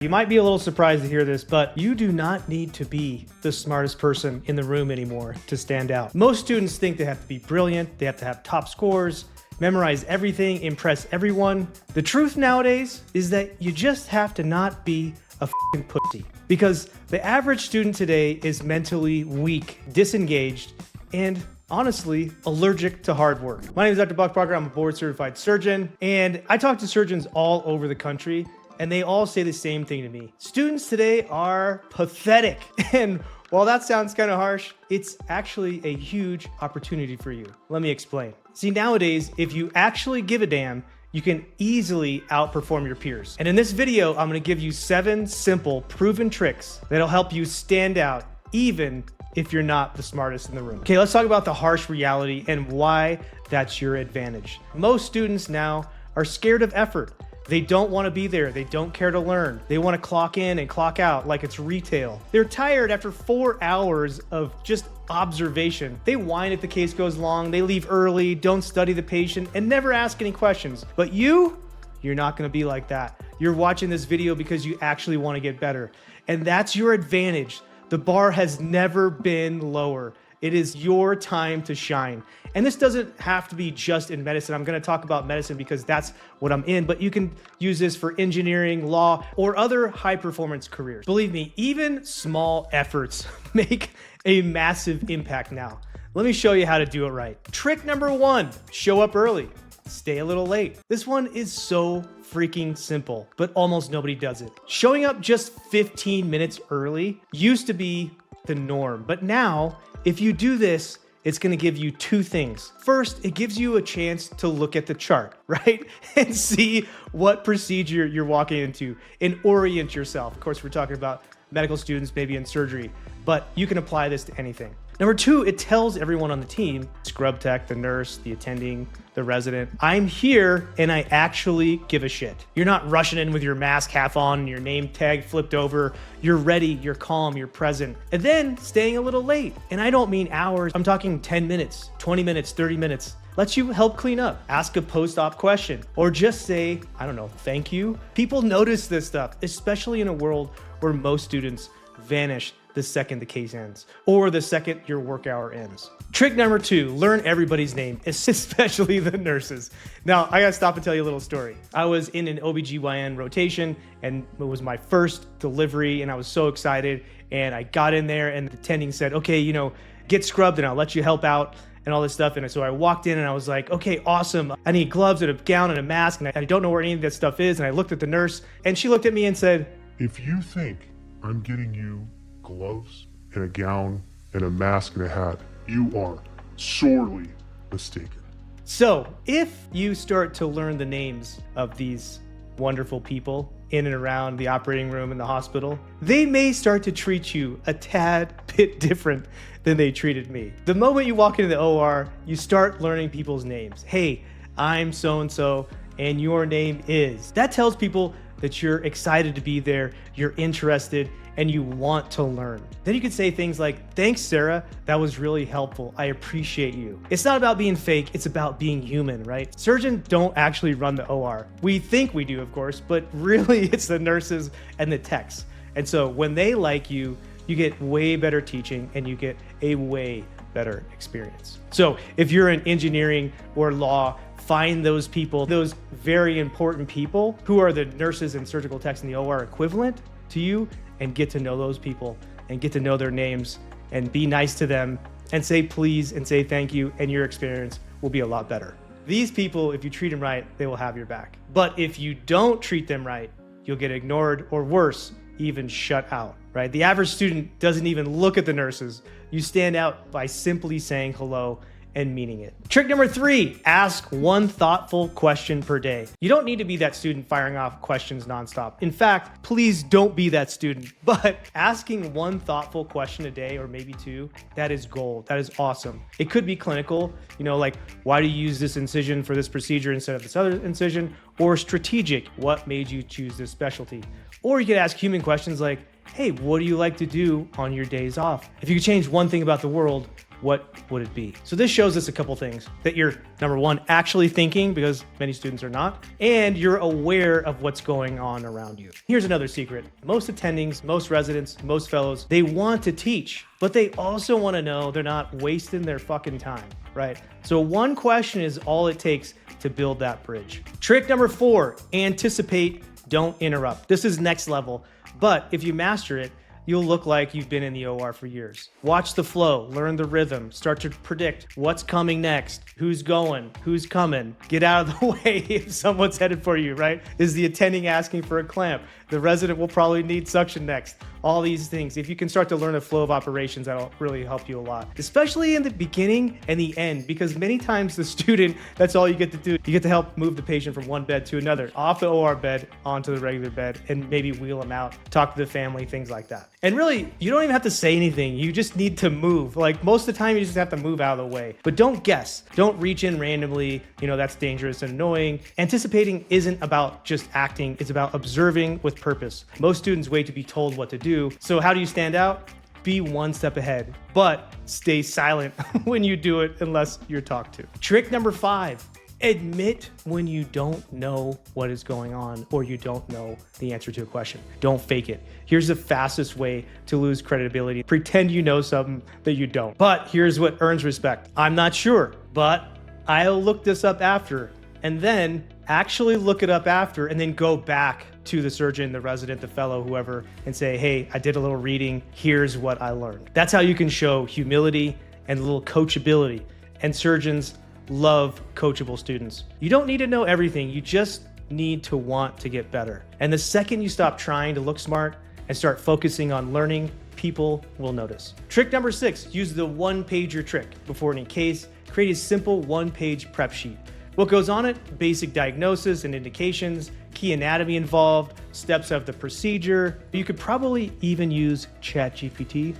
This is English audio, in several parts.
You might be a little surprised to hear this, but you do not need to be the smartest person in the room anymore to stand out. Most students think they have to be brilliant, they have to have top scores, memorize everything, impress everyone. The truth nowadays is that you just have to not be a f***ing pussy. Because the average student today is mentally weak, disengaged, and honestly, allergic to hard work. My name is Dr. Buck Parker. I'm a board certified surgeon, and I talk to surgeons all over the country, and they all say the same thing to me. Students today are pathetic. And while that sounds kind of harsh, it's actually a huge opportunity for you. Let me explain. See, nowadays, if you actually give a damn, you can easily outperform your peers. And in this video, I'm gonna give you 7 simple, proven tricks that'll help you stand out, even if you're not the smartest in the room. Okay, let's talk about the harsh reality and why that's your advantage. Most students now are scared of effort. They don't want to be there. They don't care to learn. They want to clock in and clock out like it's retail. They're tired after 4 hours of just observation. They whine if the case goes long. They leave early, don't study the patient, and never ask any questions. But you're not going to be like that. You're watching this video because you actually want to get better. And that's your advantage. The bar has never been lower. It is your time to shine. And this doesn't have to be just in medicine. I'm gonna talk about medicine because that's what I'm in, but you can use this for engineering, law, or other high performance careers. Believe me, even small efforts make a massive impact now. Let me show you how to do it right. Trick number 1, show up early, stay a little late. This one is so freaking simple, but almost nobody does it. Showing up just 15 minutes early used to be the norm, but now, if you do this, it's gonna give you 2 things. First, it gives you a chance to look at the chart, right? And see what procedure you're walking into and orient yourself. Of course, we're talking about medical students, maybe in surgery, but you can apply this to anything. Number 2, it tells everyone on the team, scrub tech, the nurse, the attending, the resident, I'm here and I actually give a shit. You're not rushing in with your mask half on and your name tag flipped over. You're ready, you're calm, you're present. And then staying a little late. And I don't mean hours, I'm talking 10 minutes, 20 minutes, 30 minutes. Lets you help clean up, ask a post-op question, or just say, I don't know, thank you. People notice this stuff, especially in a world where most students vanish the second the case ends, or the second your work hour ends. Trick number 2, learn everybody's name, especially the nurses. Now, I gotta stop and tell you a little story. I was in an OBGYN rotation, and it was my first delivery, and I was so excited, and I got in there, and the attending said, okay, get scrubbed, and I'll let you help out, and all this stuff. And so I walked in, and I was like, okay, awesome. I need gloves and a gown and a mask, and I don't know where any of that stuff is, and I looked at the nurse, and she looked at me and said, if you think I'm getting you gloves and a gown and a mask and a hat, you are sorely mistaken. So if you start to learn the names of these wonderful people in and around the operating room in the hospital, they may start to treat you a tad bit different than they treated me. The moment you walk into the OR, you start learning people's names. Hey, I'm so-and-so, and your name is. That tells people that you're excited to be there, you're interested, and you want to learn. Then you could say things like, thanks, Sarah, that was really helpful. I appreciate you. It's not about being fake, it's about being human, right? Surgeons don't actually run the OR. We think we do, of course, but really it's the nurses and the techs. And so when they like you, you get way better teaching and you get a way better experience. So if you're in engineering or law, find those people, those very important people who are the nurses and surgical techs in the OR equivalent to you, and get to know those people and get to know their names and be nice to them and say please and say thank you, and your experience will be a lot better. These people, if you treat them right, they will have your back. But if you don't treat them right, you'll get ignored, or worse, even shut out, right? The average student doesn't even look at the nurses. You stand out by simply saying hello and meaning it. Trick number 3, ask 1 thoughtful question per day. You don't need to be that student firing off questions nonstop. In fact, please don't be that student, but asking 1 thoughtful question a day, or maybe 2, that is gold. That is awesome. It could be clinical, like, why do you use this incision for this procedure instead of this other incision? Or strategic, what made you choose this specialty? Or you could ask human questions like, hey, what do you like to do on your days off? If you could change 1 thing about the world, what would it be? So this shows us a couple things: that you're, number one, actually thinking, because many students are not, and you're aware of what's going on around you. Here's another secret. Most attendings, most residents, most fellows, they want to teach, but they also want to know they're not wasting their fucking time, right? So one question is all it takes to build that bridge. Trick number 4, anticipate, don't interrupt. This is next level, but if you master it, you'll look like you've been in the OR for years. Watch the flow, learn the rhythm, start to predict what's coming next, who's going, who's coming. Get out of the way if someone's headed for you, right? Is the attending asking for a clamp? The resident will probably need suction next. All these things. If you can start to learn the flow of operations, that'll really help you a lot, especially in the beginning and the end, because many times the student, that's all you get to do. You get to help move the patient from one bed to another, off the OR bed onto the regular bed, and maybe wheel them out, talk to the family, things like that. And really, you don't even have to say anything. You just need to move. Like most of the time, you just have to move out of the way. But don't guess. Don't reach in randomly. That's dangerous and annoying. Anticipating isn't about just acting. It's about observing with purpose. Most students wait to be told what to do. So how do you stand out? Be one step ahead, but stay silent when you do it unless you're talked to. Trick number 5. Admit when you don't know what is going on or you don't know the answer to a question. Don't fake it. Here's the fastest way to lose credibility. Pretend you know something that you don't. But here's what earns respect. I'm not sure, but I'll look this up after. And then actually look it up after and then go back to the surgeon, the resident, the fellow, whoever, and say, hey, I did a little reading. Here's what I learned. That's how you can show humility and a little coachability. And surgeons love coachable students. You don't need to know everything. You just need to want to get better. And the second you stop trying to look smart and start focusing on learning, people will notice. Trick number 6, use the one-pager trick. Before any case, create a simple one-page prep sheet. What goes on it? Basic diagnosis and indications, key anatomy involved, steps of the procedure. You could probably even use ChatGPT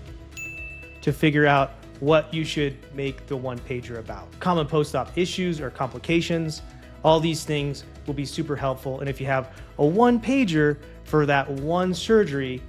to figure out what you should make the one-pager about. Common post-op issues or complications, all these things will be super helpful. And if you have a one-pager for that one surgery,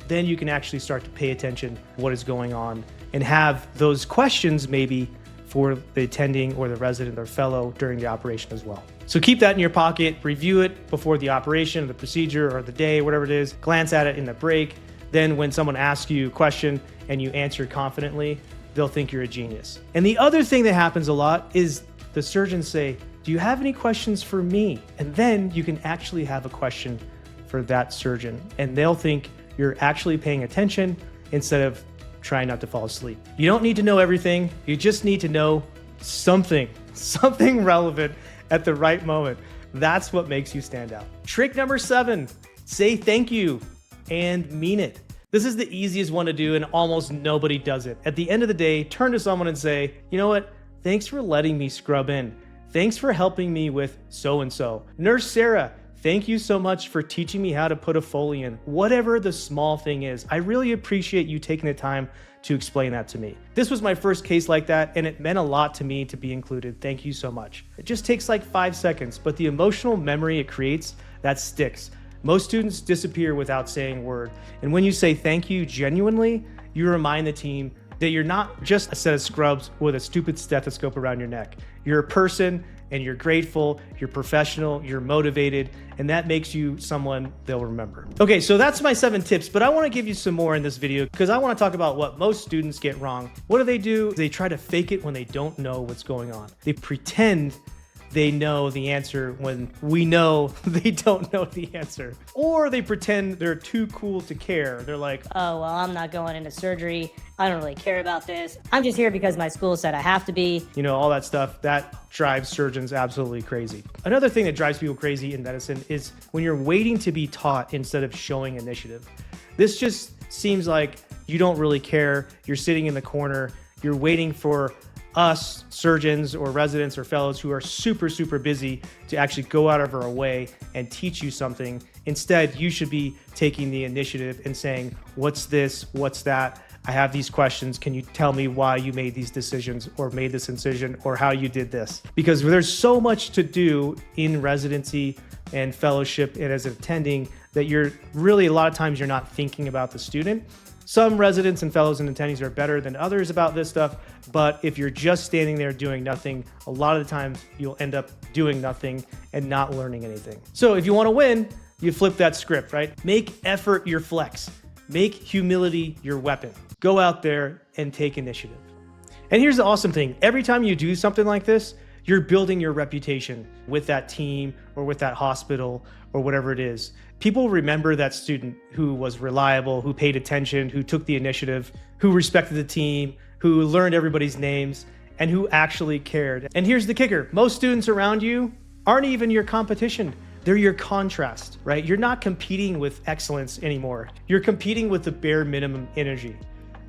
then you can actually start to pay attention to what is going on and have those questions maybe for the attending or the resident or fellow during the operation as well. So keep that in your pocket, review it before the operation, or the procedure, or the day, whatever it is, glance at it in the break. Then when someone asks you a question and you answer confidently, they'll think you're a genius. And the other thing that happens a lot is the surgeons say, do you have any questions for me? And then you can actually have a question for that surgeon, and they'll think you're actually paying attention instead of trying not to fall asleep. You don't need to know everything. You just need to know something relevant at the right moment. That's what makes you stand out. Trick number 7, say thank you and mean it. This is the easiest one to do and almost nobody does it. At the end of the day, turn to someone and say, you know what? Thanks for letting me scrub in. Thanks for helping me with so-and-so. Nurse Sarah, thank you so much for teaching me how to put a Foley in. Whatever the small thing is, I really appreciate you taking the time to explain that to me. This was my first case like that, and it meant a lot to me to be included. Thank you so much. It just takes like 5 seconds, but the emotional memory it creates, that sticks. Most students disappear without saying a word. And when you say thank you genuinely, you remind the team that you're not just a set of scrubs with a stupid stethoscope around your neck. You're a person, and you're grateful, you're professional, you're motivated, and that makes you someone they'll remember. Okay, so that's my 7 tips, but I wanna give you some more in this video because I wanna talk about what most students get wrong. What do? They try to fake it when they don't know what's going on. They pretend they know the answer when we know they don't know the answer. Or they pretend they're too cool to care. They're like, oh, well, I'm not going into surgery. I don't really care about this. I'm just here because my school said I have to be. All that stuff, that drives surgeons absolutely crazy. Another thing that drives people crazy in medicine is when you're waiting to be taught instead of showing initiative. This just seems like you don't really care. You're sitting in the corner. You're waiting for us surgeons or residents or fellows who are super, super busy to actually go out of our way and teach you something. Instead, you should be taking the initiative and saying, what's this? What's that? I have these questions. Can you tell me why you made these decisions or made this incision or how you did this? Because there's so much to do in residency and fellowship and as an attending that you're really, a lot of times you're not thinking about the student. Some residents and fellows and attendees are better than others about this stuff, but if you're just standing there doing nothing, a lot of the times you'll end up doing nothing and not learning anything. So if you want to win, you flip that script, right? Make effort your flex. Make humility your weapon. Go out there and take initiative. And here's the awesome thing. Every time you do something like this, you're building your reputation with that team or with that hospital or whatever it is. People remember that student who was reliable, who paid attention, who took the initiative, who respected the team, who learned everybody's names, and who actually cared. And here's the kicker. Most students around you aren't even your competition. They're your contrast, right? You're not competing with excellence anymore. You're competing with the bare minimum energy.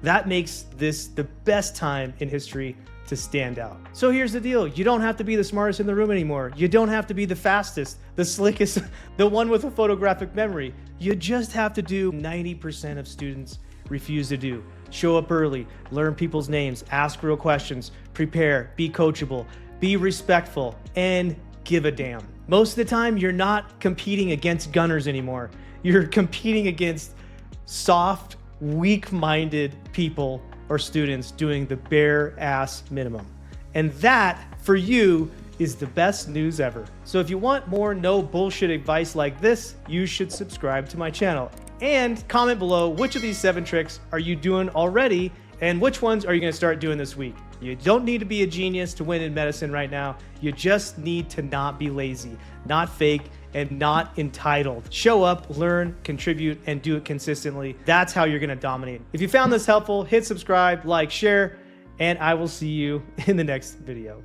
That makes this the best time in history to stand out. So here's the deal. You don't have to be the smartest in the room anymore. You don't have to be the fastest, the slickest, the one with a photographic memory. You just have to do 90% of students refuse to do. Show up early, learn people's names, ask real questions, prepare, be coachable, be respectful, and give a damn. Most of the time, you're not competing against gunners anymore. You're competing against soft, weak-minded people or students doing the bare ass minimum. And that, for you, is the best news ever. So if you want more no bullshit advice like this, you should subscribe to my channel. And comment below which of these 7 tricks are you doing already and which ones are you gonna start doing this week. You don't need to be a genius to win in medicine right now. You just need to not be lazy, not fake, and not entitled. Show up, learn, contribute, and do it consistently. That's how you're gonna dominate. If you found this helpful, hit subscribe, like, share, and I will see you in the next video.